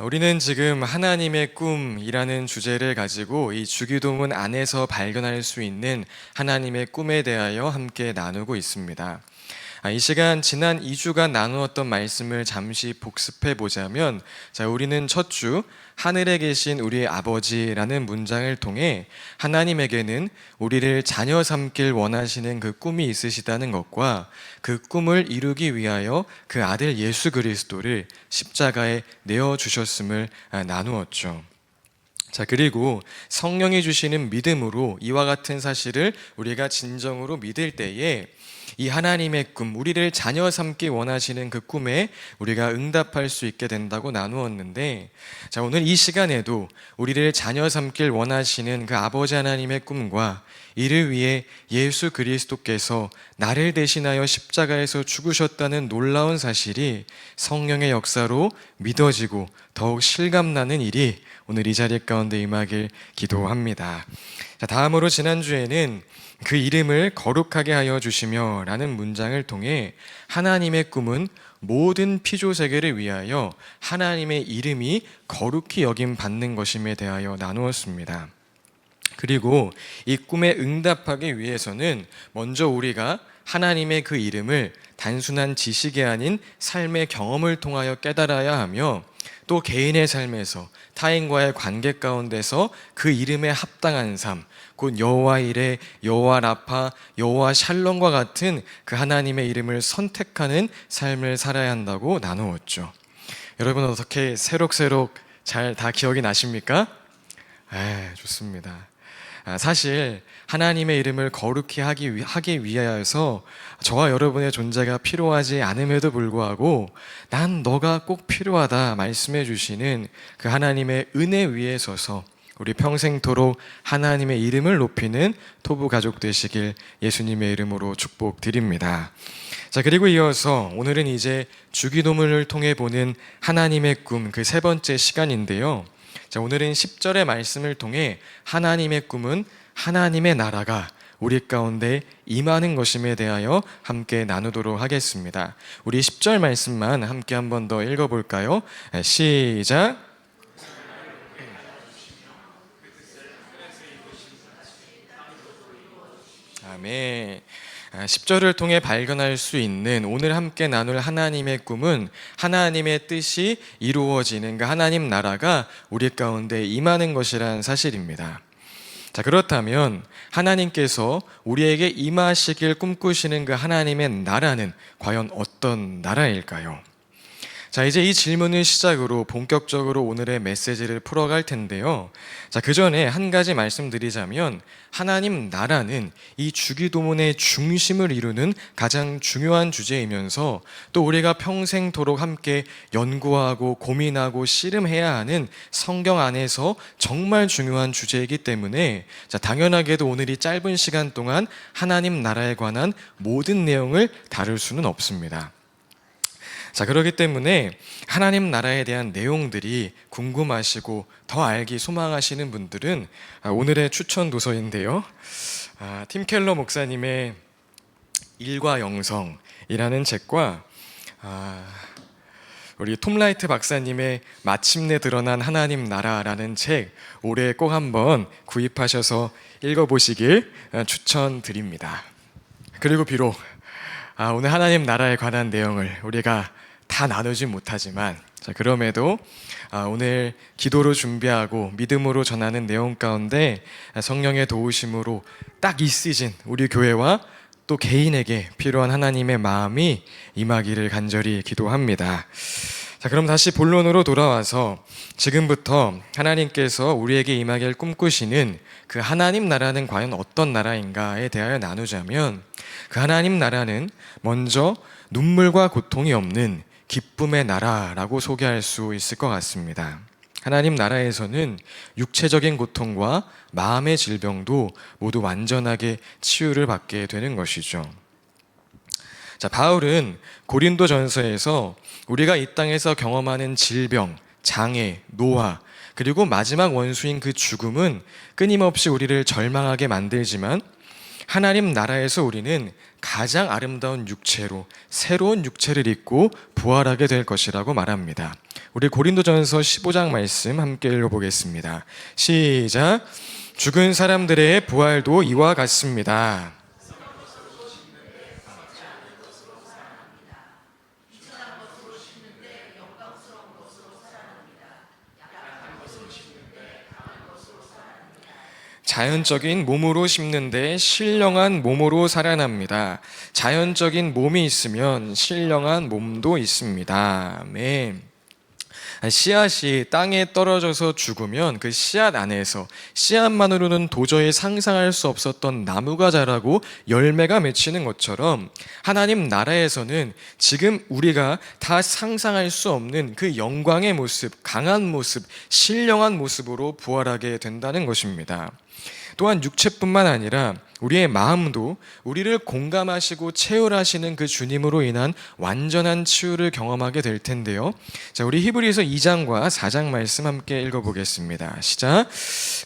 우리는 지금 하나님의 꿈이라는 주제를 가지고 이 주기도문 안에서 발견할 수 있는 하나님의 꿈에 대하여 함께 나누고 있습니다. 이 시간 지난 2주간 나누었던 말씀을 잠시 복습해 보자면, 우리는 첫 주 하늘에 계신 우리 아버지라는 문장을 통해 하나님에게는 우리를 자녀 삼길 원하시는 그 꿈이 있으시다는 것과 그 꿈을 이루기 위하여 그 아들 예수 그리스도를 십자가에 내어주셨음을 나누었죠. 그리고 성령이 주시는 믿음으로 이와 같은 사실을 우리가 진정으로 믿을 때에 이 하나님의 꿈, 우리를 자녀 삼기 원하시는 그 꿈에 우리가 응답할 수 있게 된다고 나누었는데, 오늘 이 시간에도 우리를 자녀 삼길 원하시는 그 아버지 하나님의 꿈과 이를 위해 예수 그리스도께서 나를 대신하여 십자가에서 죽으셨다는 놀라운 사실이 성령의 역사로 믿어지고 더욱 실감나는 일이 오늘 이 자리 가운데 임하길 기도합니다. 다음으로 지난주에는 그 이름을 거룩하게 하여 주시며 라는 문장을 통해 하나님의 꿈은 모든 피조 세계를 위하여 하나님의 이름이 거룩히 여김 받는 것임에 대하여 나누었습니다. 그리고 이 꿈에 응답하기 위해서는 먼저 우리가 하나님의 그 이름을 단순한 지식이 아닌 삶의 경험을 통하여 깨달아야 하며, 또 개인의 삶에서 타인과의 관계 가운데서 그 이름에 합당한 삶, 곧 여호와 이레, 여호와 라파, 여호와 샬롬과 같은 그 하나님의 이름을 선택하는 삶을 살아야 한다고 나누었죠. 여러분 어떻게 새록새록 잘 다 기억이 나십니까? 좋습니다. 사실 하나님의 이름을 거룩히 하기 위하여서 저와 여러분의 존재가 필요하지 않음에도 불구하고 난 너가 꼭 필요하다 말씀해 주시는 그 하나님의 은혜 위에 서서 우리 평생토록 하나님의 이름을 높이는 토부 가족 되시길 예수님의 이름으로 축복드립니다. 그리고 이어서 오늘은 이제 주기도문을 통해 보는 하나님의 꿈, 그 세 번째 시간인데요. 오늘은 10절의 말씀을 통해 하나님의 꿈은 하나님의 나라가 우리 가운데 임하는 것임에 대하여 함께 나누도록 하겠습니다. 우리 10절 말씀만 함께 한 번 더 읽어볼까요? 시작! 아멘. 10절을 통해 발견할 수 있는 오늘 함께 나눌 하나님의 꿈은 하나님의 뜻이 이루어지는 그 하나님 나라가 우리 가운데 임하는 것이란 사실입니다. 그렇다면 하나님께서 우리에게 임하시길 꿈꾸시는 그 하나님의 나라는 과연 어떤 나라일까요? 이제 이 질문을 시작으로 본격적으로 오늘의 메시지를 풀어갈 텐데요. 그 전에 한 가지 말씀드리자면, 하나님 나라는 이 주기도문의 중심을 이루는 가장 중요한 주제이면서 또 우리가 평생토록 함께 연구하고 고민하고 씨름해야 하는 성경 안에서 정말 중요한 주제이기 때문에 당연하게도 오늘 이 짧은 시간 동안 하나님 나라에 관한 모든 내용을 다룰 수는 없습니다. 그렇기 때문에 하나님 나라에 대한 내용들이 궁금하시고 더 알기 소망하시는 분들은 오늘의 추천 도서인데요. 팀 켈러 목사님의 일과 영성이라는 책과 우리 톰 라이트 박사님의 마침내 드러난 하나님 나라라는 책 올해 꼭 한번 구입하셔서 읽어보시길 추천드립니다. 그리고 비록 오늘 하나님 나라에 관한 내용을 우리가 다 나누지 못하지만 그럼에도 오늘 기도로 준비하고 믿음으로 전하는 내용 가운데 성령의 도우심으로 딱 이 시즌 우리 교회와 또 개인에게 필요한 하나님의 마음이 임하기를 간절히 기도합니다. 그럼 다시 본론으로 돌아와서 지금부터 하나님께서 우리에게 임하길 꿈꾸시는 그 하나님 나라는 과연 어떤 나라인가에 대하여 나누자면, 그 하나님 나라는 먼저 눈물과 고통이 없는 기쁨의 나라라고 소개할 수 있을 것 같습니다. 하나님 나라에서는 육체적인 고통과 마음의 질병도 모두 완전하게 치유를 받게 되는 것이죠. 바울은 고린도전서에서 우리가 이 땅에서 경험하는 질병, 장애, 노화, 그리고 마지막 원수인 그 죽음은 끊임없이 우리를 절망하게 만들지만 하나님 나라에서 우리는 가장 아름다운 육체로 새로운 육체를 입고 부활하게 될 것이라고 말합니다. 우리 고린도전서 15장 말씀 함께 읽어보겠습니다. 시작. 죽은 사람들의 부활도 이와 같습니다. 자연적인 몸으로 심는데 신령한 몸으로 살아납니다. 자연적인 몸이 있으면 신령한 몸도 있습니다. 아멘. 씨앗이 땅에 떨어져서 죽으면 그 씨앗 안에서 씨앗만으로는 도저히 상상할 수 없었던 나무가 자라고 열매가 맺히는 것처럼 하나님 나라에서는 지금 우리가 다 상상할 수 없는 그 영광의 모습, 강한 모습, 신령한 모습으로 부활하게 된다는 것입니다. 또한 육체뿐만 아니라 우리의 마음도 우리를 공감하시고 채울하시는 그 주님으로 인한 완전한 치유를 경험하게 될 텐데요. 자, 우리 히브리서 2장과 4장 말씀 함께 읽어보겠습니다. 시작.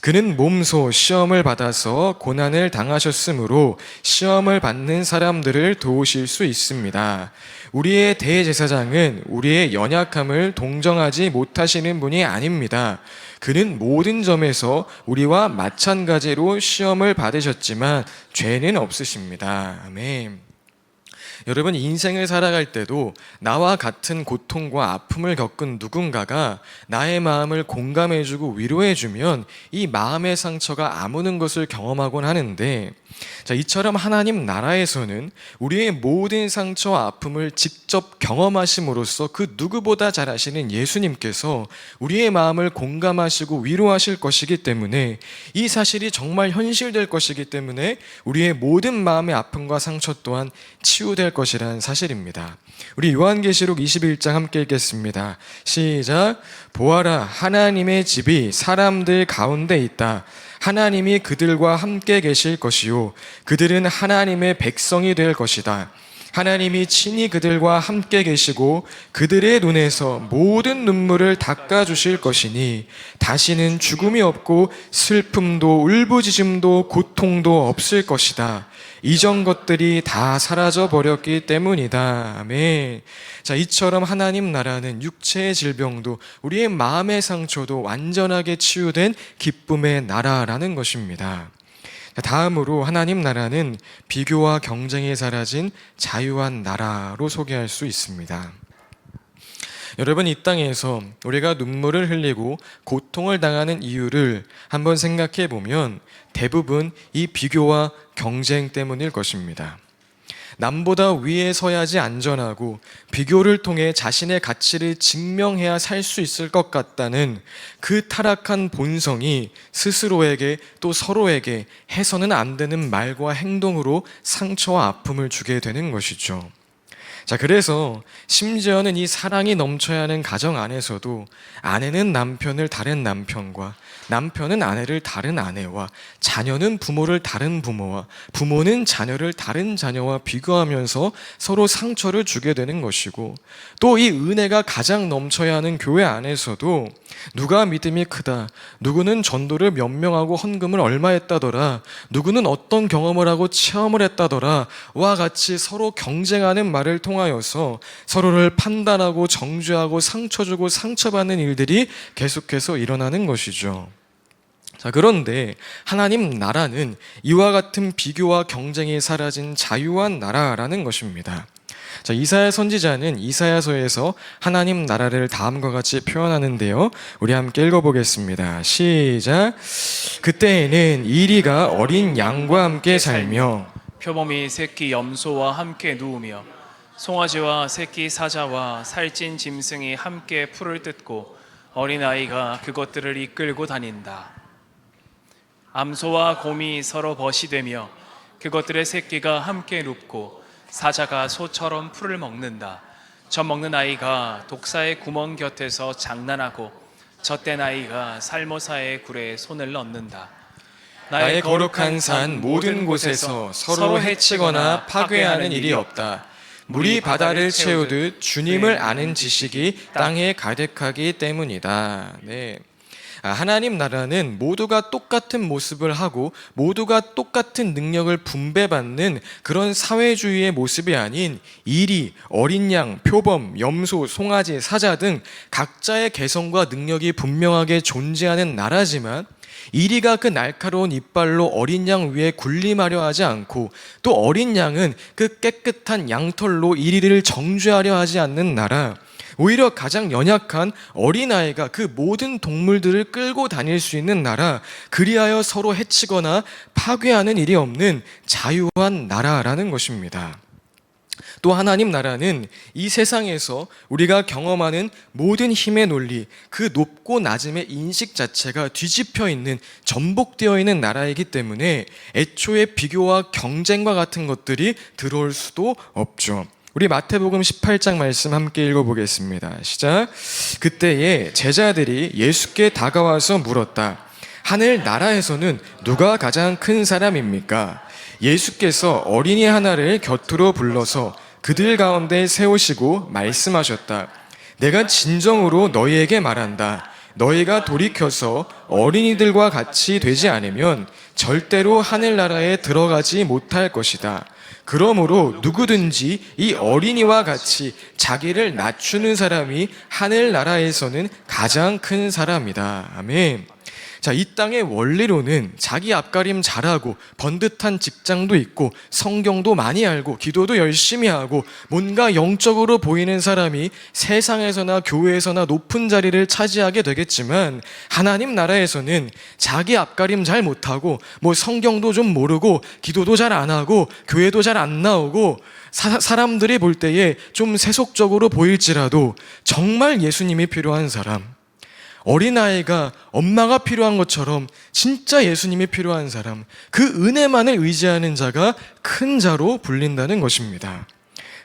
그는 몸소 시험을 받아서 고난을 당하셨으므로 시험을 받는 사람들을 도우실 수 있습니다. 우리의 대제사장은 우리의 연약함을 동정하지 못하시는 분이 아닙니다. 그는 모든 점에서 우리와 마찬가지로 시험을 받으셨지만 죄는 없으십니다. 아멘. 여러분, 인생을 살아갈 때도 나와 같은 고통과 아픔을 겪은 누군가가 나의 마음을 공감해주고 위로해주면 이 마음의 상처가 아무는 것을 경험하곤 하는데, 자, 이처럼 하나님 나라에서는 우리의 모든 상처와 아픔을 직접 경험하심으로써 그 누구보다 잘 아시는 예수님께서 우리의 마음을 공감하시고 위로하실 것이기 때문에, 이 사실이 정말 현실될 것이기 때문에 우리의 모든 마음의 아픔과 상처 또한 치유될 것이라는 사실입니다. 우리 요한계시록 21장 함께 읽겠습니다. 시작. 보아라, 하나님의 집이 사람들 가운데 있다. 하나님이 그들과 함께 계실 것이요 그들은 하나님의 백성이 될 것이다. 하나님이 친히 그들과 함께 계시고 그들의 눈에서 모든 눈물을 닦아주실 것이니 다시는 죽음이 없고 슬픔도 울부짖음도 고통도 없을 것이다. 이전 것들이 다 사라져 버렸기 때문이다. 아멘. 자, 이처럼 하나님 나라는 육체의 질병도 우리의 마음의 상처도 완전하게 치유된 기쁨의 나라라는 것입니다. 다음으로 하나님 나라는 비교와 경쟁이 사라진 자유한 나라로 소개할 수 있습니다. 여러분, 이 땅에서 우리가 눈물을 흘리고 고통을 당하는 이유를 한번 생각해 보면 대부분 이 비교와 경쟁 때문일 것입니다. 남보다 위에 서야지 안전하고 비교를 통해 자신의 가치를 증명해야 살 수 있을 것 같다는 그 타락한 본성이 스스로에게 또 서로에게 해서는 안 되는 말과 행동으로 상처와 아픔을 주게 되는 것이죠. 자, 그래서 심지어는 이 사랑이 넘쳐야 하는 가정 안에서도 아내는 남편을 다른 남편과 남편은 아내를 다른 아내와 자녀는 부모를 다른 부모와 부모는 자녀를 다른 자녀와 비교하면서 서로 상처를 주게 되는 것이고, 또 이 은혜가 가장 넘쳐야 하는 교회 안에서도 누가 믿음이 크다, 누구는 전도를 몇 명하고 헌금을 얼마 했다더라, 누구는 어떤 경험을 하고 체험을 했다더라 와 같이 서로 경쟁하는 말을 통하여서 서로를 판단하고 정죄하고 상처 주고 상처받는 일들이 계속해서 일어나는 것이죠. 자, 그런데 하나님 나라는 이와 같은 비교와 경쟁이 사라진 자유한 나라라는 것입니다. 자, 이사야 선지자는 이사야서에서 하나님 나라를 다음과 같이 표현하는데요. 우리 함께 읽어보겠습니다. 시작. 그때에는 이리가 어린 양과 함께 살며 표범이 새끼 염소와 함께 누우며 송아지와 새끼 사자와 살찐 짐승이 함께 풀을 뜯고 어린아이가 그것들을 이끌고 다닌다. 암소와 곰이 서로 벗이 되며 그것들의 새끼가 함께 눕고 사자가 소처럼 풀을 먹는다. 젖 먹는 아이가 독사의 구멍 곁에서 장난하고 젖된 아이가 살모사의 굴에 손을 넣는다. 나의 거룩한 산 모든 곳에서 서로 해치거나 파괴하는 일이 없다. 물이 바다를 채우듯 주님을 아는 지식이 땅에 가득하기 때문이다. 네. 하나님 나라는 모두가 똑같은 모습을 하고 모두가 똑같은 능력을 분배받는 그런 사회주의의 모습이 아닌 이리, 어린 양, 표범, 염소, 송아지, 사자 등 각자의 개성과 능력이 분명하게 존재하는 나라지만 이리가 그 날카로운 이빨로 어린 양 위에 군림하려 하지 않고 또 어린 양은 그 깨끗한 양털로 이리를 정죄하려 하지 않는 나라, 오히려 가장 연약한 어린아이가 그 모든 동물들을 끌고 다닐 수 있는 나라, 그리하여 서로 해치거나 파괴하는 일이 없는 자유한 나라라는 것입니다. 또 하나님 나라는 이 세상에서 우리가 경험하는 모든 힘의 논리, 그 높고 낮음의 인식 자체가 뒤집혀 있는, 전복되어 있는 나라이기 때문에 애초에 비교와 경쟁과 같은 것들이 들어올 수도 없죠. 우리 마태복음 18장 말씀 함께 읽어보겠습니다. 시작. 그때에 제자들이 예수께 다가와서 물었다. 하늘 나라에서는 누가 가장 큰 사람입니까? 예수께서 어린이 하나를 곁으로 불러서 그들 가운데 세우시고 말씀하셨다. 내가 진정으로 너희에게 말한다. 너희가 돌이켜서 어린이들과 같이 되지 않으면 절대로 하늘나라에 들어가지 못할 것이다. 그러므로 누구든지 이 어린이와 같이 자기를 낮추는 사람이 하늘나라에서는 가장 큰 사람이다. 아멘. 자, 이 땅의 원리로는 자기 앞가림 잘하고 번듯한 직장도 있고 성경도 많이 알고 기도도 열심히 하고 뭔가 영적으로 보이는 사람이 세상에서나 교회에서나 높은 자리를 차지하게 되겠지만, 하나님 나라에서는 자기 앞가림 잘 못하고 뭐 성경도 좀 모르고 기도도 잘 안 하고 교회도 잘 안 나오고 사람들이 볼 때에 좀 세속적으로 보일지라도 정말 예수님이 필요한 사람, 어린아이가 엄마가 필요한 것처럼 진짜 예수님이 필요한 사람, 그 은혜만을 의지하는 자가 큰 자로 불린다는 것입니다.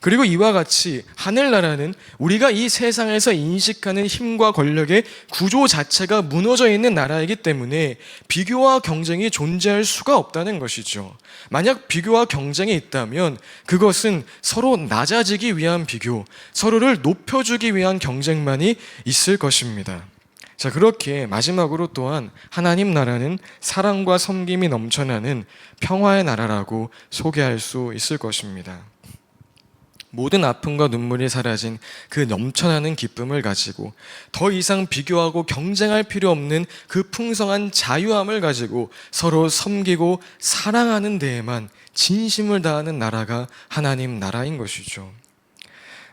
그리고 이와 같이 하늘나라는 우리가 이 세상에서 인식하는 힘과 권력의 구조 자체가 무너져 있는 나라이기 때문에 비교와 경쟁이 존재할 수가 없다는 것이죠. 만약 비교와 경쟁이 있다면 그것은 서로 낮아지기 위한 비교, 서로를 높여주기 위한 경쟁만이 있을 것입니다. 자, 그렇게 마지막으로 또한 하나님 나라는 사랑과 섬김이 넘쳐나는 평화의 나라라고 소개할 수 있을 것입니다. 모든 아픔과 눈물이 사라진 그 넘쳐나는 기쁨을 가지고 더 이상 비교하고 경쟁할 필요 없는 그 풍성한 자유함을 가지고 서로 섬기고 사랑하는 데에만 진심을 다하는 나라가 하나님 나라인 것이죠.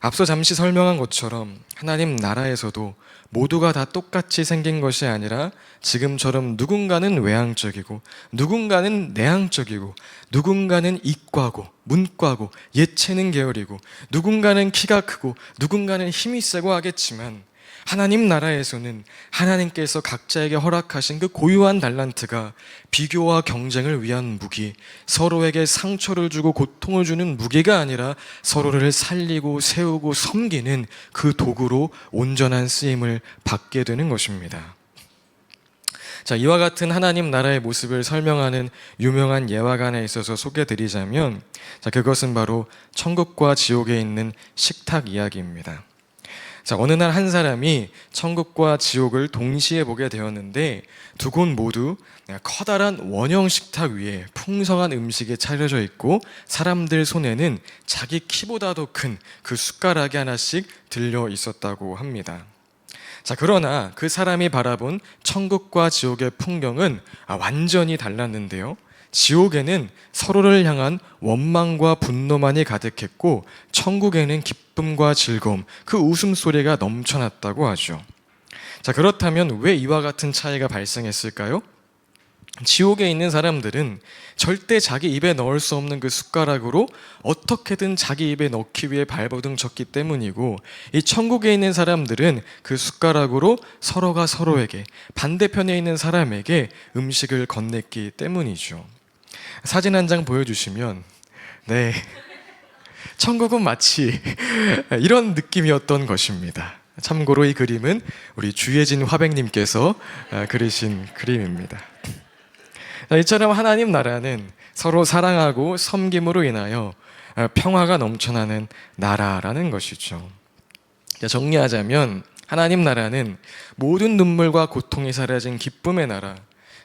앞서 잠시 설명한 것처럼 하나님 나라에서도 모두가 다 똑같이 생긴 것이 아니라 지금처럼 누군가는 외향적이고 누군가는 내향적이고 누군가는 이과고 문과고 예체능 계열이고 누군가는 키가 크고 누군가는 힘이 세고 하겠지만, 하나님 나라에서는 하나님께서 각자에게 허락하신 그 고유한 달란트가 비교와 경쟁을 위한 무기, 서로에게 상처를 주고 고통을 주는 무기가 아니라 서로를 살리고 세우고 섬기는 그 도구로 온전한 쓰임을 받게 되는 것입니다. 자, 이와 같은 하나님 나라의 모습을 설명하는 유명한 예화가 하나 있어서 소개드리자면, 자, 그것은 바로 천국과 지옥에 있는 식탁 이야기입니다. 자, 어느 날 한 사람이 천국과 지옥을 동시에 보게 되었는데 두 곳 모두 커다란 원형 식탁 위에 풍성한 음식이 차려져 있고 사람들 손에는 자기 키보다도 큰 그 숟가락이 하나씩 들려 있었다고 합니다. 자, 그러나 그 사람이 바라본 천국과 지옥의 풍경은 완전히 달랐는데요. 지옥에는 서로를 향한 원망과 분노만이 가득했고 천국에는 기쁨과 즐거움, 그 웃음소리가 넘쳐났다고 하죠. 자, 그렇다면 왜 이와 같은 차이가 발생했을까요? 지옥에 있는 사람들은 절대 자기 입에 넣을 수 없는 그 숟가락으로 어떻게든 자기 입에 넣기 위해 발버둥 쳤기 때문이고, 이 천국에 있는 사람들은 그 숟가락으로 서로가 서로에게, 반대편에 있는 사람에게 음식을 건넸기 때문이죠. 사진 한 장 보여주시면, 네, 천국은 마치 이런 느낌이었던 것입니다. 참고로 이 그림은 우리 주예진 화백님께서 그리신 그림입니다. 이처럼 하나님 나라는 서로 사랑하고 섬김으로 인하여 평화가 넘쳐나는 나라라는 것이죠. 정리하자면 하나님 나라는 모든 눈물과 고통이 사라진 기쁨의 나라,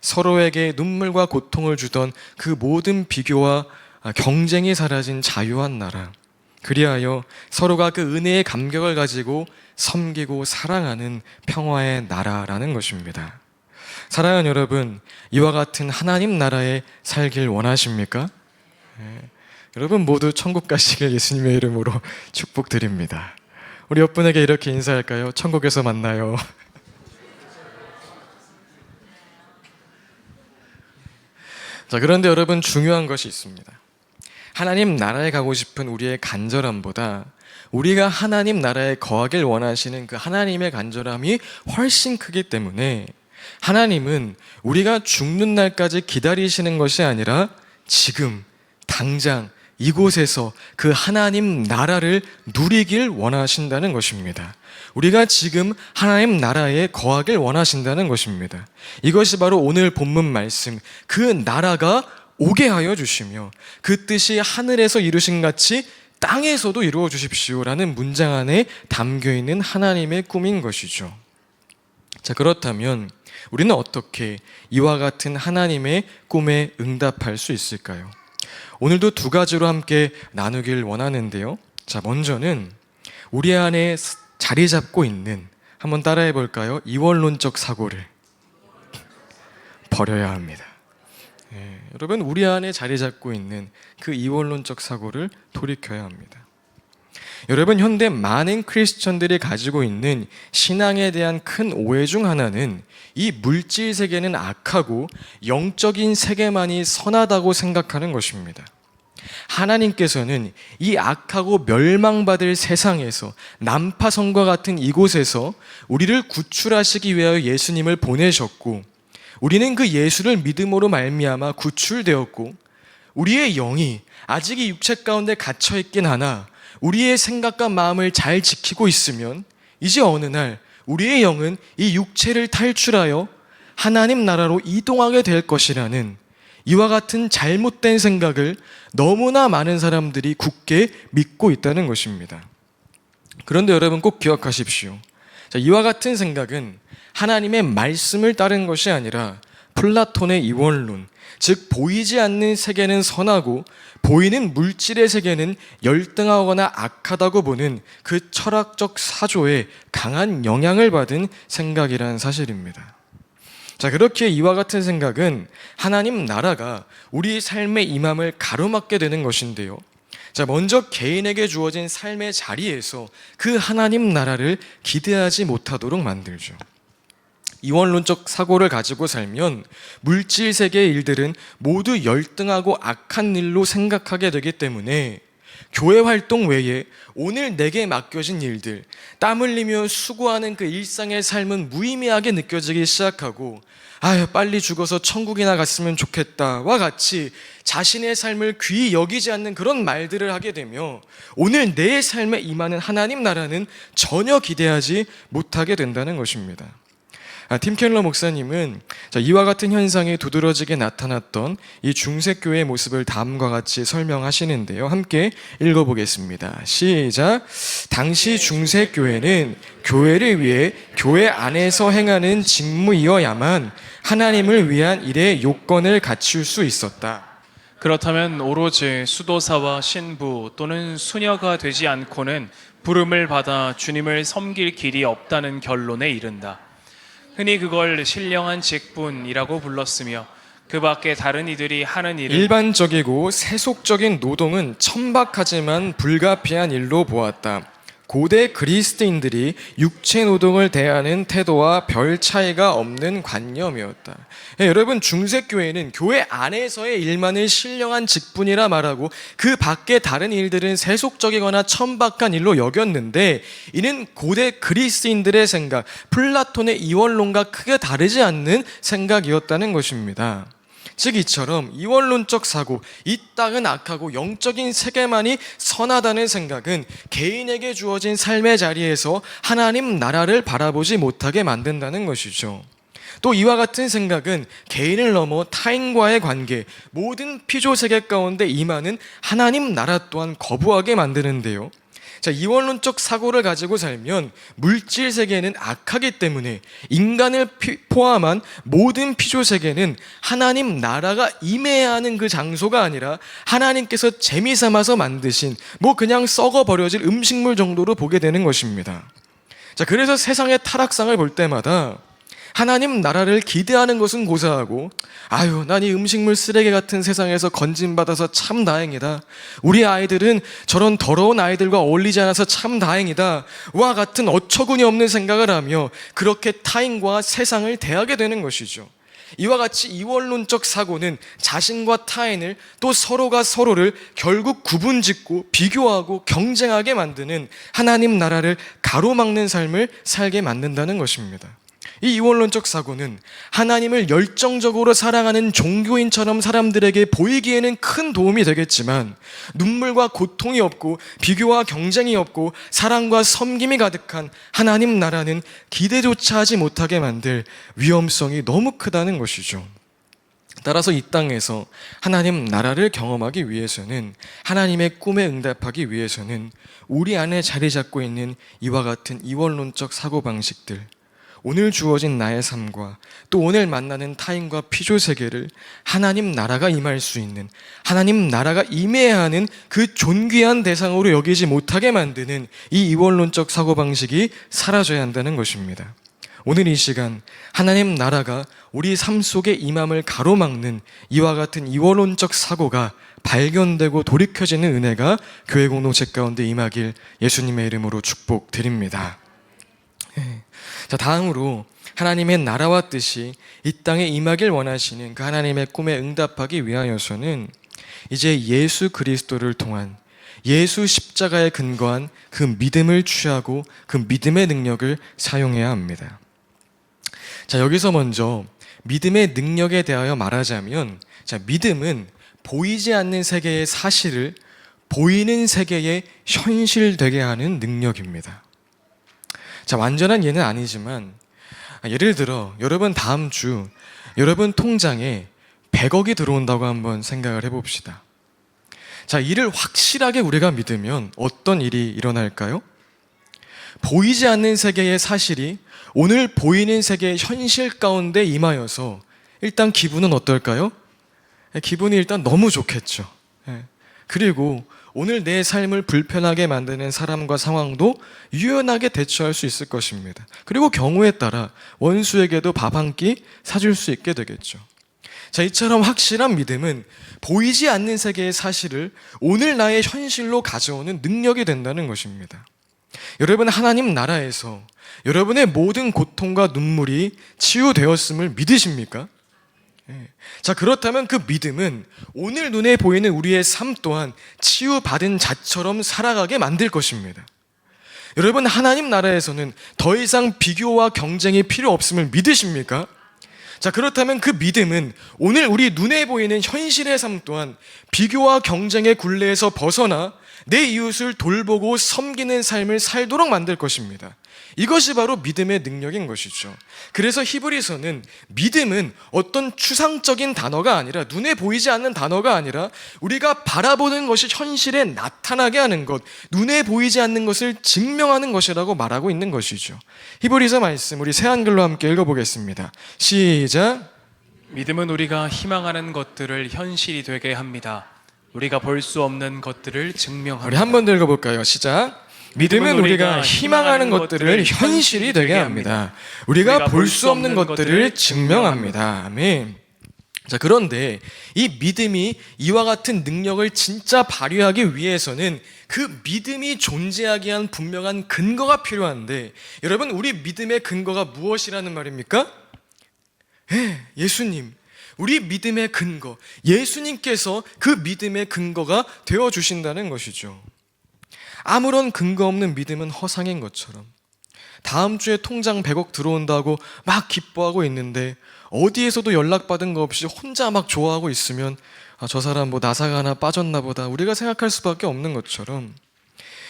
서로에게 눈물과 고통을 주던 그 모든 비교와 경쟁이 사라진 자유한 나라, 그리하여 서로가 그 은혜의 감격을 가지고 섬기고 사랑하는 평화의 나라라는 것입니다. 사랑하는 여러분, 이와 같은 하나님 나라에 살길 원하십니까? 여러분 모두 천국 가시길 예수님의 이름으로 축복드립니다. 우리 옆분에게 이렇게 인사할까요? 천국에서 만나요. 자, 그런데 여러분 중요한 것이 있습니다. 하나님 나라에 가고 싶은 우리의 간절함보다 우리가 하나님 나라에 거하길 원하시는 그 하나님의 간절함이 훨씬 크기 때문에 하나님은 우리가 죽는 날까지 기다리시는 것이 아니라 지금 당장 이곳에서 그 하나님 나라를 누리길 원하신다는 것입니다. 우리가 지금 하나님 나라에 거하길 원하신다는 것입니다. 이것이 바로 오늘 본문 말씀, 그 나라가 오게 하여 주시며 그 뜻이 하늘에서 이루신 같이 땅에서도 이루어 주십시오라는 문장 안에 담겨 있는 하나님의 꿈인 것이죠. 자, 그렇다면 우리는 어떻게 이와 같은 하나님의 꿈에 응답할 수 있을까요? 오늘도 두 가지로 함께 나누길 원하는데요. 자, 먼저는 우리 안에 자리 잡고 있는, 한번 따라해 볼까요? 이원론적 사고를 버려야 합니다. 여러분, 우리 안에 자리 잡고 있는 그 이원론적 사고를 돌이켜야 합니다. 여러분, 현대 많은 크리스천들이 가지고 있는 신앙에 대한 큰 오해 중 하나는 이 물질 세계는 악하고 영적인 세계만이 선하다고 생각하는 것입니다. 하나님께서는 이 악하고 멸망받을 세상에서, 난파선과 같은 이곳에서 우리를 구출하시기 위하여 예수님을 보내셨고, 우리는 그 예수를 믿음으로 말미암아 구출되었고, 우리의 영이 아직 이 육체 가운데 갇혀있긴 하나 우리의 생각과 마음을 잘 지키고 있으면 이제 어느 날 우리의 영은 이 육체를 탈출하여 하나님 나라로 이동하게 될 것이라는 이와 같은 잘못된 생각을 너무나 많은 사람들이 굳게 믿고 있다는 것입니다. 그런데 여러분 꼭 기억하십시오. 자, 이와 같은 생각은 하나님의 말씀을 따른 것이 아니라 플라톤의 이원론, 즉 보이지 않는 세계는 선하고 보이는 물질의 세계는 열등하거나 악하다고 보는 그 철학적 사조에 강한 영향을 받은 생각이라는 사실입니다. 자, 그렇게 이와 같은 생각은 하나님 나라가 우리 삶의 임함을 가로막게 되는 것인데요. 자, 먼저 개인에게 주어진 삶의 자리에서 그 하나님 나라를 기대하지 못하도록 만들죠. 이원론적 사고를 가지고 살면 물질 세계의 일들은 모두 열등하고 악한 일로 생각하게 되기 때문에 교회 활동 외에 오늘 내게 맡겨진 일들, 땀 흘리며 수고하는 그 일상의 삶은 무의미하게 느껴지기 시작하고, 아유 빨리 죽어서 천국이나 갔으면 좋겠다와 같이 자신의 삶을 귀히 여기지 않는 그런 말들을 하게 되며 오늘 내 삶에 임하는 하나님 나라는 전혀 기대하지 못하게 된다는 것입니다. 팀 켈러 목사님은 이와 같은 현상이 두드러지게 나타났던 이 중세교회의 모습을 다음과 같이 설명하시는데요. 함께 읽어보겠습니다. 시작. 당시 중세교회는 교회를 위해 교회 안에서 행하는 직무이어야만 하나님을 위한 일의 요건을 갖출 수 있었다. 그렇다면 오로지 수도사와 신부 또는 수녀가 되지 않고는 부름을 받아 주님을 섬길 길이 없다는 결론에 이른다. 흔히 그걸 신령한 직분이라고 불렀으며 그 밖에 다른 이들이 하는 일은 일반적이고 세속적인 노동은 천박하지만 불가피한 일로 보았다. 고대 그리스도인들이 육체 노동을 대하는 태도와 별 차이가 없는 관념이었다. 여러분, 중세교회는 교회 안에서의 일만을 신령한 직분이라 말하고 그 밖에 다른 일들은 세속적이거나 천박한 일로 여겼는데, 이는 고대 그리스도인들의 생각, 플라톤의 이원론과 크게 다르지 않는 생각이었다는 것입니다. 즉 이처럼 이원론적 사고, 이 땅은 악하고 영적인 세계만이 선하다는 생각은 개인에게 주어진 삶의 자리에서 하나님 나라를 바라보지 못하게 만든다는 것이죠. 또 이와 같은 생각은 개인을 넘어 타인과의 관계, 모든 피조 세계 가운데 임하는 하나님 나라 또한 거부하게 만드는데요. 자, 이원론적 사고를 가지고 살면 물질 세계는 악하기 때문에 인간을 포함한 모든 피조 세계는 하나님 나라가 임해야 하는 그 장소가 아니라 하나님께서 재미삼아서 만드신 그냥 썩어 버려질 음식물 정도로 보게 되는 것입니다. 자, 그래서 세상의 타락상을 볼 때마다 하나님 나라를 기대하는 것은 고사하고, 난 이 음식물 쓰레기 같은 세상에서 건진받아서 참 다행이다, 우리 아이들은 저런 더러운 아이들과 어울리지 않아서 참 다행이다 와 같은 어처구니 없는 생각을 하며 그렇게 타인과 세상을 대하게 되는 것이죠. 이와 같이 이원론적 사고는 자신과 타인을, 또 서로가 서로를 결국 구분짓고 비교하고 경쟁하게 만드는 하나님 나라를 가로막는 삶을 살게 만든다는 것입니다. 이 이원론적 사고는 하나님을 열정적으로 사랑하는 종교인처럼 사람들에게 보이기에는 큰 도움이 되겠지만, 눈물과 고통이 없고 비교와 경쟁이 없고 사랑과 섬김이 가득한 하나님 나라는 기대조차 하지 못하게 만들 위험성이 너무 크다는 것이죠. 따라서 이 땅에서 하나님 나라를 경험하기 위해서는, 하나님의 꿈에 응답하기 위해서는 우리 안에 자리 잡고 있는 이와 같은 이원론적 사고방식들, 오늘 주어진 나의 삶과 또 오늘 만나는 타인과 피조 세계를 하나님 나라가 임할 수 있는, 하나님 나라가 임해야 하는 그 존귀한 대상으로 여기지 못하게 만드는 이 이원론적 사고방식이 사라져야 한다는 것입니다. 오늘 이 시간 하나님 나라가 우리 삶 속에 임함을 가로막는 이와 같은 이원론적 사고가 발견되고 돌이켜지는 은혜가 교회 공동체 가운데 임하길 예수님의 이름으로 축복드립니다. 자, 다음으로 하나님의 나라와 뜻이 이 땅에 임하길 원하시는 그 하나님의 꿈에 응답하기 위하여서는 이제 예수 그리스도를 통한, 예수 십자가에 근거한 그 믿음을 취하고 그 믿음의 능력을 사용해야 합니다. 자, 여기서 먼저 믿음의 능력에 대하여 말하자면, 믿음은 보이지 않는 세계의 사실을 보이는 세계에 현실되게 하는 능력입니다. 자, 완전한 예는 아니지만, 예를 들어 여러분 다음 주 여러분 통장에 100억이 들어온다고 한번 생각을 해봅시다. 자, 이를 확실하게 우리가 믿으면 어떤 일이 일어날까요? 보이지 않는 세계의 사실이 오늘 보이는 세계의 현실 가운데 임하여서 일단 기분은 어떨까요? 기분이 일단 너무 좋겠죠. 그리고 오늘 내 삶을 불편하게 만드는 사람과 상황도 유연하게 대처할 수 있을 것입니다. 그리고 경우에 따라 원수에게도 밥 한 끼 사줄 수 있게 되겠죠. 자, 이처럼 확실한 믿음은 보이지 않는 세계의 사실을 오늘 나의 현실로 가져오는 능력이 된다는 것입니다. 여러분, 하나님 나라에서 여러분의 모든 고통과 눈물이 치유되었음을 믿으십니까? 자, 그렇다면 그 믿음은 오늘 눈에 보이는 우리의 삶 또한 치유받은 자처럼 살아가게 만들 것입니다. 여러분, 하나님 나라에서는 더 이상 비교와 경쟁이 필요 없음을 믿으십니까? 자, 그렇다면 그 믿음은 오늘 우리 눈에 보이는 현실의 삶 또한 비교와 경쟁의 굴레에서 벗어나 내 이웃을 돌보고 섬기는 삶을 살도록 만들 것입니다. 이것이 바로 믿음의 능력인 것이죠. 그래서 히브리서는 믿음은 어떤 추상적인 단어가 아니라, 눈에 보이지 않는 단어가 아니라 우리가 바라보는 것이 현실에 나타나게 하는 것, 눈에 보이지 않는 것을 증명하는 것이라고 말하고 있는 것이죠. 히브리서 말씀 우리 새한글로 함께 읽어보겠습니다. 시작. 믿음은 우리가 희망하는 것들을 현실이 되게 합니다. 우리가 볼 수 없는 것들을 증명합니다. 우리 한 번 더 읽어볼까요? 시작. 믿음은 우리가 희망하는 것들을 현실이 되게 합니다. 우리가 볼 수 없는 것들을 증명합니다. 아멘. 자, 그런데 이 믿음이 이와 같은 능력을 진짜 발휘하기 위해서는 그 믿음이 존재하게 한 분명한 근거가 필요한데, 여러분, 우리 믿음의 근거가 무엇이라는 말입니까? 예수님. 우리 믿음의 근거, 예수님께서 그 믿음의 근거가 되어주신다는 것이죠. 아무런 근거 없는 믿음은 허상인 것처럼, 다음 주에 통장 100억 들어온다고 막 기뻐하고 있는데 어디에서도 연락받은 거 없이 혼자 막 좋아하고 있으면 저 사람 나사가 하나 빠졌나 보다 우리가 생각할 수밖에 없는 것처럼,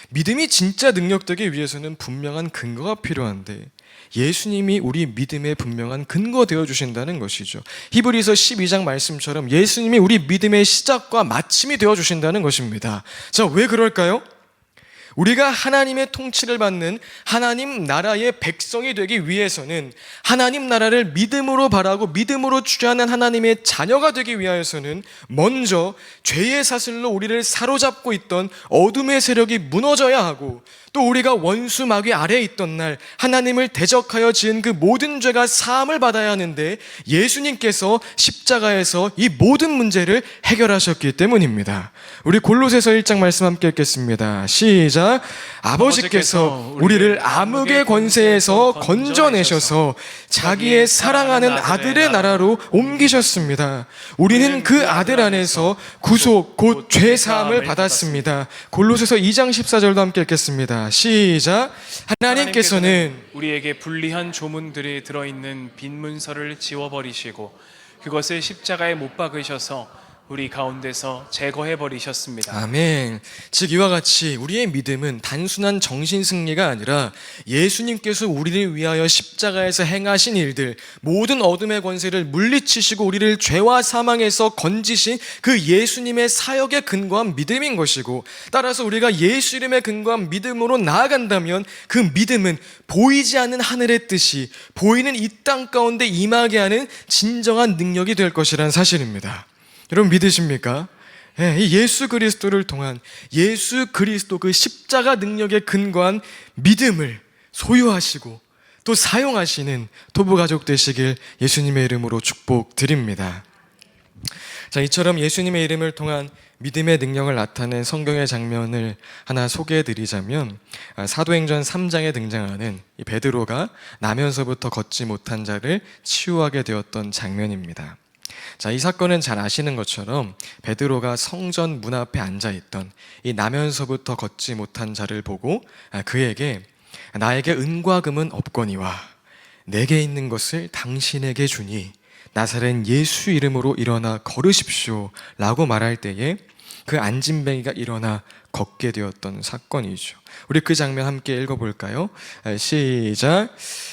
믿음이 진짜 능력되기 위해서는 분명한 근거가 필요한데 예수님이 우리 믿음의 분명한 근거 되어주신다는 것이죠. 히브리서 12장 말씀처럼 예수님이 우리 믿음의 시작과 마침이 되어주신다는 것입니다. 자, 왜 그럴까요? 우리가 하나님의 통치를 받는 하나님 나라의 백성이 되기 위해서는, 하나님 나라를 믿음으로 바라고 믿음으로 주장하는 하나님의 자녀가 되기 위하여서는 먼저 죄의 사슬로 우리를 사로잡고 있던 어둠의 세력이 무너져야 하고, 또 우리가 원수 마귀 아래에 있던 날 하나님을 대적하여 지은 그 모든 죄가 사함을 받아야 하는데, 예수님께서 십자가에서 이 모든 문제를 해결하셨기 때문입니다. 우리 골로새서 1장 말씀 함께 읽겠습니다. 시작. 아버지께서 우리를 암흑의 권세에서 건져내셔서 자기의 사랑하는 아들의 나라로 옮기셨습니다. 우리는 그 아들 안에서 구속 곧 죄사함을 받았습니다. 골로새서 2장 14절도 함께 읽겠습니다. 시작. 하나님께서는 우리에게 불리한 조문들이 들어있는 빈 문서를 지워버리시고 그것을 십자가에 못 박으셔서 우리 가운데서 제거해 버리셨습니다. 아멘. 즉 이와 같이 우리의 믿음은 단순한 정신 승리가 아니라 예수님께서 우리를 위하여 십자가에서 행하신 일들, 모든 어둠의 권세를 물리치시고 우리를 죄와 사망에서 건지신 그 예수님의 사역에 근거한 믿음인 것이고, 따라서 우리가 예수 이름에 근거한 믿음으로 나아간다면 그 믿음은 보이지 않는 하늘의 뜻이 보이는 이 땅 가운데 임하게 하는 진정한 능력이 될 것이라는 사실입니다. 여러분 믿으십니까? 이 예수 그리스도를 통한, 예수 그리스도 그 십자가 능력에 근거한 믿음을 소유하시고 또 사용하시는 토부 가족 되시길 예수님의 이름으로 축복드립니다. 자, 이처럼 예수님의 이름을 통한 믿음의 능력을 나타낸 성경의 장면을 하나 소개해 드리자면, 사도행전 3장에 등장하는 이 베드로가 나면서부터 걷지 못한 자를 치유하게 되었던 장면입니다. 자, 이 사건은 잘 아시는 것처럼 베드로가 성전 문 앞에 앉아있던 이 나면서부터 걷지 못한 자를 보고 그에게 나에게 은과 금은 없거니와 내게 있는 것을 당신에게 주니 나사렛 예수 이름으로 일어나 걸으십시오 라고 말할 때에 그 안진뱅이가 일어나 걷게 되었던 사건이죠. 우리 그 장면 함께 읽어볼까요? 시작.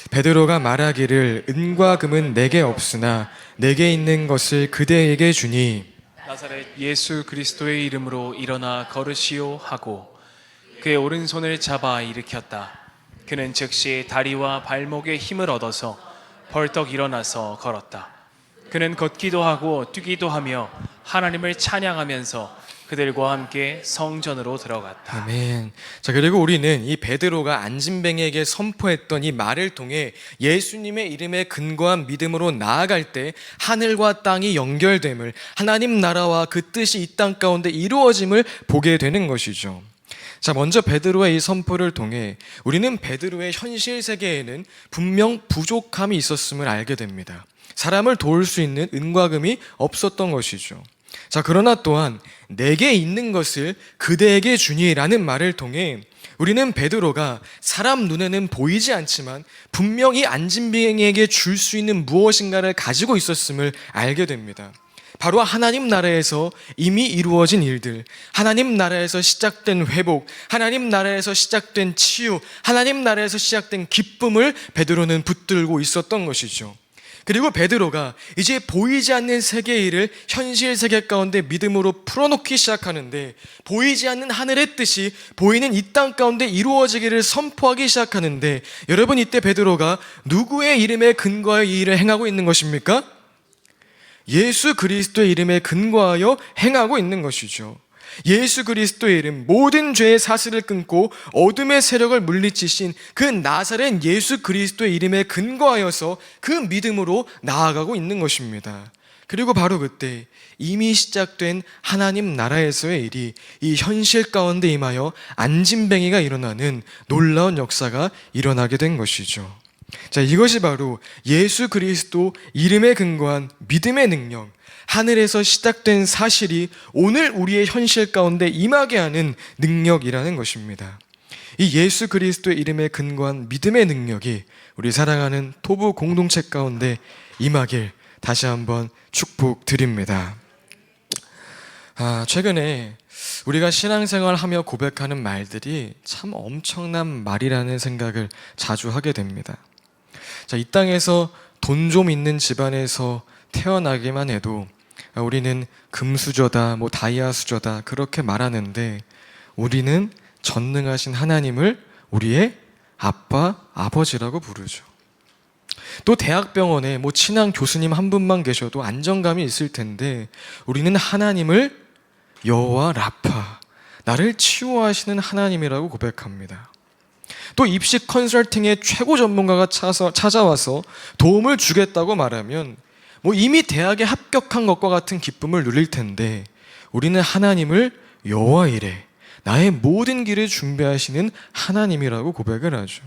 베드로가 말하기를 은과 금은 내게 없으나 내게 있는 것을 그대에게 주니 나사렛 예수 그리스도의 이름으로 일어나 걸으시오 하고 그의 오른손을 잡아 일으켰다. 그는 즉시 다리와 발목에 힘을 얻어서 벌떡 일어나서 걸었다. 그는 걷기도 하고 뛰기도 하며 하나님을 찬양하면서 그들과 함께 성전으로 들어갔다. 아멘. 자, 그리고 우리는 이 베드로가 안진뱅이에게 선포했던 이 말을 통해 예수님의 이름에 근거한 믿음으로 나아갈 때 하늘과 땅이 연결됨을, 하나님 나라와 그 뜻이 이 땅 가운데 이루어짐을 보게 되는 것이죠. 자, 먼저 베드로의 이 선포를 통해 우리는 베드로의 현실 세계에는 분명 부족함이 있었음을 알게 됩니다. 사람을 도울 수 있는 은과 금이 없었던 것이죠. 자, 그러나 또한 내게 있는 것을 그대에게 주니라는 말을 통해 우리는 베드로가 사람 눈에는 보이지 않지만 분명히 안진뱅이에게 줄 수 있는 무엇인가를 가지고 있었음을 알게 됩니다. 바로 하나님 나라에서 이미 이루어진 일들, 하나님 나라에서 시작된 회복, 하나님 나라에서 시작된 치유, 하나님 나라에서 시작된 기쁨을 베드로는 붙들고 있었던 것이죠. 그리고 베드로가 이제 보이지 않는 세계의 일을 현실 세계 가운데 믿음으로 풀어놓기 시작하는데, 보이지 않는 하늘의 뜻이 보이는 이 땅 가운데 이루어지기를 선포하기 시작하는데, 여러분 이때 베드로가 누구의 이름에 근거하여 이 일을 행하고 있는 것입니까? 예수 그리스도의 이름에 근거하여 행하고 있는 것이죠. 예수 그리스도의 이름, 모든 죄의 사슬을 끊고 어둠의 세력을 물리치신 그 나사렛 예수 그리스도의 이름에 근거하여서 그 믿음으로 나아가고 있는 것입니다. 그리고 바로 그때 이미 시작된 하나님 나라에서의 일이 이 현실 가운데 임하여 안진뱅이가 일어나는 놀라운 역사가 일어나게 된 것이죠. 자, 이것이 바로 예수 그리스도 이름에 근거한 믿음의 능력, 하늘에서 시작된 사실이 오늘 우리의 현실 가운데 임하게 하는 능력이라는 것입니다. 이 예수 그리스도의 이름에 근거한 믿음의 능력이 우리 사랑하는 토부 공동체 가운데 임하길 다시 한번 축복드립니다. 최근에 우리가 신앙생활하며 고백하는 말들이 참 엄청난 말이라는 생각을 자주 하게 됩니다. 자, 이 땅에서 돈 좀 있는 집안에서 태어나기만 해도 우리는 금수저다, 다이아 수저다 그렇게 말하는데, 우리는 전능하신 하나님을 우리의 아빠, 아버지라고 부르죠. 또 대학병원에 친한 교수님 한 분만 계셔도 안정감이 있을 텐데 우리는 하나님을 여호와 라파, 나를 치유하시는 하나님이라고 고백합니다. 또 입시 컨설팅의 최고 전문가가 찾아와서 도움을 주겠다고 말하면 이미 대학에 합격한 것과 같은 기쁨을 누릴 텐데 우리는 하나님을 여호와 이레, 나의 모든 길을 준비하시는 하나님이라고 고백을 하죠.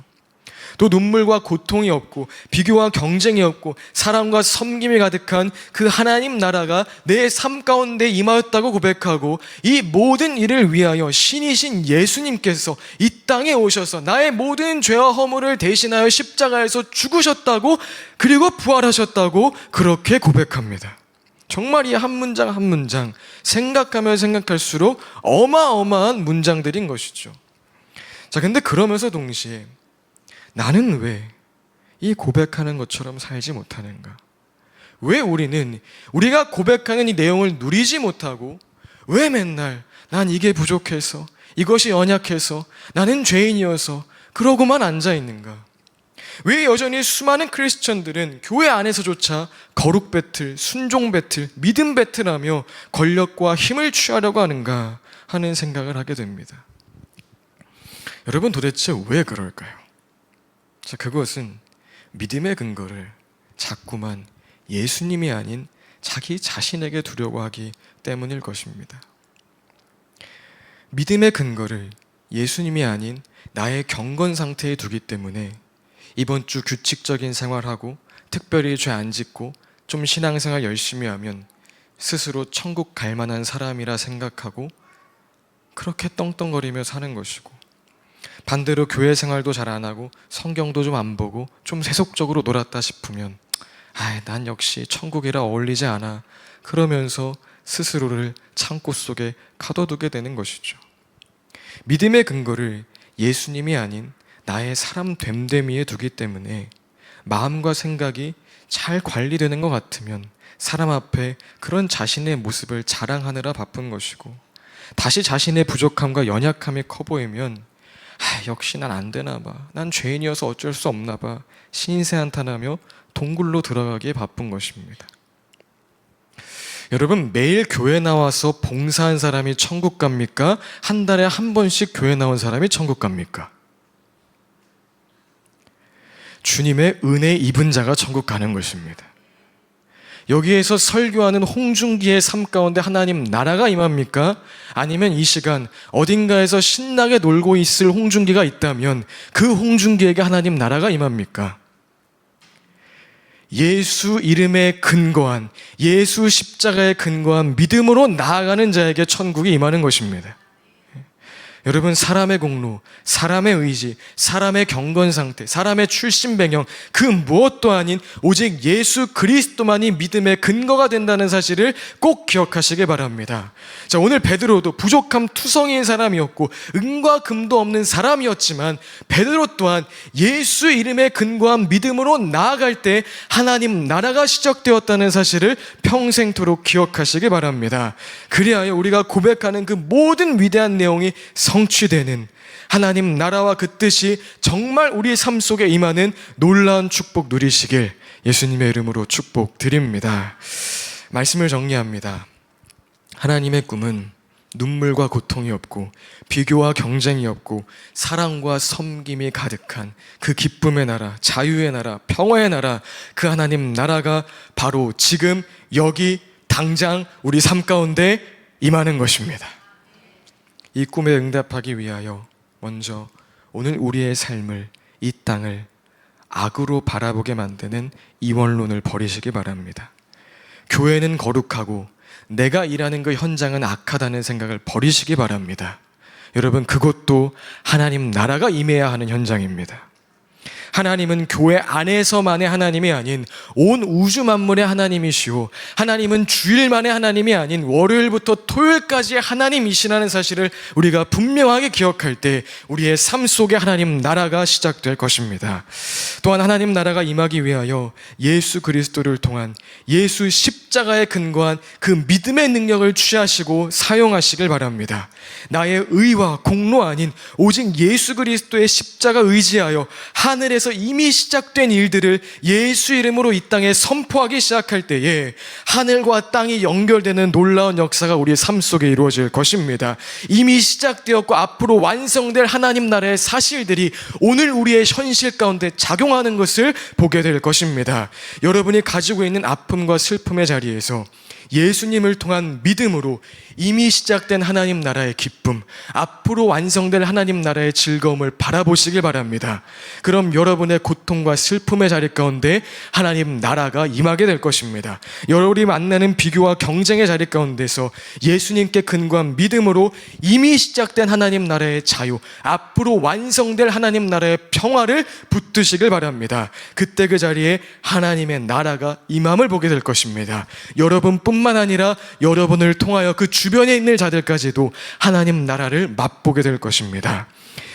또 눈물과 고통이 없고 비교와 경쟁이 없고 사랑과 섬김이 가득한 그 하나님 나라가 내 삶 가운데 임하였다고 고백하고 이 모든 일을 위하여 신이신 예수님께서 이 땅에 오셔서 나의 모든 죄와 허물을 대신하여 십자가에서 죽으셨다고 그리고 부활하셨다고 그렇게 고백합니다. 정말 이 한 문장 한 문장 생각하면 생각할수록 어마어마한 문장들인 것이죠. 자, 근데 그러면서 동시에 나는 왜 이 고백하는 것처럼 살지 못하는가? 왜 우리가 고백하는 이 내용을 누리지 못하고 왜 맨날 난 이게 부족해서, 이것이 연약해서, 나는 죄인이어서 그러고만 앉아 있는가? 왜 여전히 수많은 크리스천들은 교회 안에서조차 거룩 배틀, 순종 배틀, 믿음 배틀하며 권력과 힘을 취하려고 하는가 하는 생각을 하게 됩니다. 여러분, 도대체 왜 그럴까요? 자, 그것은 믿음의 근거를 자꾸만 예수님이 아닌 자기 자신에게 두려고 하기 때문일 것입니다. 믿음의 근거를 예수님이 아닌 나의 경건 상태에 두기 때문에 이번 주 규칙적인 생활하고 특별히 죄 안 짓고 좀 신앙생활 열심히 하면 스스로 천국 갈 만한 사람이라 생각하고 그렇게 떵떵거리며 사는 것이고, 반대로 교회 생활도 잘 안 하고 성경도 좀 안 보고 좀 세속적으로 놀았다 싶으면 난 역시 천국이라 어울리지 않아 그러면서 스스로를 창고 속에 가둬두게 되는 것이죠. 믿음의 근거를 예수님이 아닌 나의 사람 됨됨이에 두기 때문에 마음과 생각이 잘 관리되는 것 같으면 사람 앞에 그런 자신의 모습을 자랑하느라 바쁜 것이고, 다시 자신의 부족함과 연약함이 커 보이면 역시 난 안 되나 봐, 난 죄인이어서 어쩔 수 없나 봐, 신세 한탄하며 동굴로 들어가기에 바쁜 것입니다. 여러분, 매일 교회 나와서 봉사한 사람이 천국 갑니까? 한 달에 한 번씩 교회 나온 사람이 천국 갑니까? 주님의 은혜 입은 자가 천국 가는 것입니다. 여기에서 설교하는 홍준기의 삶 가운데 하나님 나라가 임합니까? 아니면 이 시간 어딘가에서 신나게 놀고 있을 홍준기가 있다면 그 홍준기에게 하나님 나라가 임합니까? 예수 이름에 근거한, 예수 십자가에 근거한 믿음으로 나아가는 자에게 천국이 임하는 것입니다. 여러분, 사람의 공로, 사람의 의지, 사람의 경건 상태, 사람의 출신 배경, 그 무엇도 아닌 오직 예수 그리스도만이 믿음의 근거가 된다는 사실을 꼭 기억하시기 바랍니다. 자, 오늘 베드로도 부족함 투성이인 사람이었고 은과 금도 없는 사람이었지만 베드로 또한 예수 이름에 근거한 믿음으로 나아갈 때 하나님 나라가 시작되었다는 사실을 평생토록 기억하시기 바랍니다. 그리하여 우리가 고백하는 그 모든 위대한 내용이 성취되는, 하나님 나라와 그 뜻이 정말 우리 삶 속에 임하는 놀라운 축복 누리시길 예수님의 이름으로 축복드립니다. 말씀을 정리합니다. 하나님의 꿈은 눈물과 고통이 없고 비교와 경쟁이 없고 사랑과 섬김이 가득한 그 기쁨의 나라, 자유의 나라, 평화의 나라, 그 하나님 나라가 바로 지금 여기 당장 우리 삶 가운데 임하는 것입니다. 이 꿈에 응답하기 위하여 먼저 오늘 우리의 삶을, 이 땅을 악으로 바라보게 만드는 이원론을 버리시기 바랍니다. 교회는 거룩하고 내가 일하는 그 현장은 악하다는 생각을 버리시기 바랍니다. 여러분, 그것도 하나님 나라가 임해야 하는 현장입니다. 하나님은 교회 안에서만의 하나님이 아닌 온 우주 만물의 하나님이시오. 하나님은 주일만의 하나님이 아닌 월요일부터 토요일까지의 하나님이시라는 사실을 우리가 분명하게 기억할 때 우리의 삶 속에 하나님 나라가 시작될 것입니다. 또한 하나님 나라가 임하기 위하여 예수 그리스도를 통한 예수 십자가에 근거한 그 믿음의 능력을 취하시고 사용하시길 바랍니다. 나의 의와 공로 아닌 오직 예수 그리스도의 십자가 의지하여 하늘에서 이미 시작된 일들을 예수 이름으로 이 땅에 선포하기 시작할 때에 하늘과 땅이 연결되는 놀라운 역사가 우리의 삶 속에 이루어질 것입니다. 이미 시작되었고 앞으로 완성될 하나님 나라의 사실들이 오늘 우리의 현실 가운데 작용하는 것을 보게 될 것입니다. 여러분이 가지고 있는 아픔과 슬픔의 자리에서 예수님을 통한 믿음으로 이미 시작된 하나님 나라의 기쁨, 앞으로 완성될 하나님 나라의 즐거움을 바라보시길 바랍니다. 그럼 여러분의 고통과 슬픔의 자리 가운데 하나님 나라가 임하게 될 것입니다. 여러분이 만나는 비교와 경쟁의 자리 가운데서 예수님께 근거한 믿음으로 이미 시작된 하나님 나라의 자유, 앞으로 완성될 하나님 나라의 평화를 붙드시길 바랍니다. 그때 그 자리에 하나님의 나라가 임함을 보게 될 것입니다. 여러분뿐만 아니라 여러분을 통하여 그 주변에 있는 자들까지도 하나님 나라를 맛보게 될 것입니다.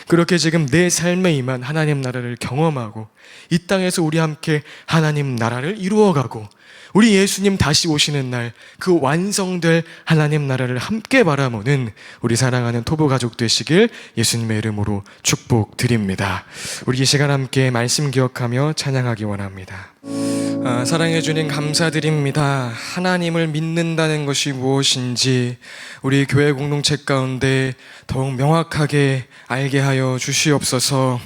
그렇게 지금 내 삶에 임한 하나님 나라를 경험하고 이 땅에서 우리 함께 하나님 나라를 이루어가고 우리 예수님 다시 오시는 날 그 완성될 하나님 나라를 함께 바라보는 우리 사랑하는 토부 가족 되시길 예수님의 이름으로 축복드립니다. 우리 이 시간 함께 말씀 기억하며 찬양하기 원합니다. 사랑해 주님 감사드립니다. 하나님을 믿는다는 것이 무엇인지 우리 교회 공동체 가운데 더욱 명확하게 알게 하여 주시옵소서.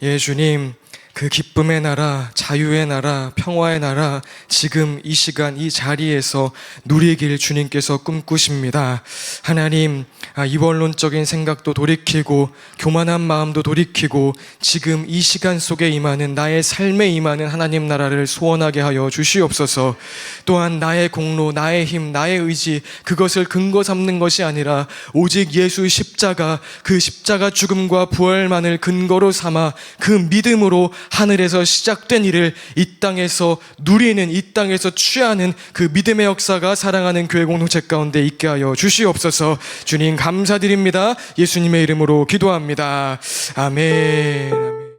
예 주님, 그 기쁨의 나라, 자유의 나라, 평화의 나라 지금 이 시간 이 자리에서 누리길 주님께서 꿈꾸십니다. 하나님, 이원론적인 생각도 돌이키고 교만한 마음도 돌이키고 지금 이 시간 속에 임하는 나의 삶에 임하는 하나님 나라를 소원하게 하여 주시옵소서. 또한 나의 공로, 나의 힘, 나의 의지 그것을 근거 삼는 것이 아니라 오직 예수 십자가, 그 십자가 죽음과 부활만을 근거로 삼아 그 믿음으로 하늘에서 시작된 일을 이 땅에서 누리는, 이 땅에서 취하는 그 믿음의 역사가 사랑하는 교회 공동체 가운데 있게 하여 주시옵소서. 주님 감사드립니다. 예수님의 이름으로 기도합니다. 아멘.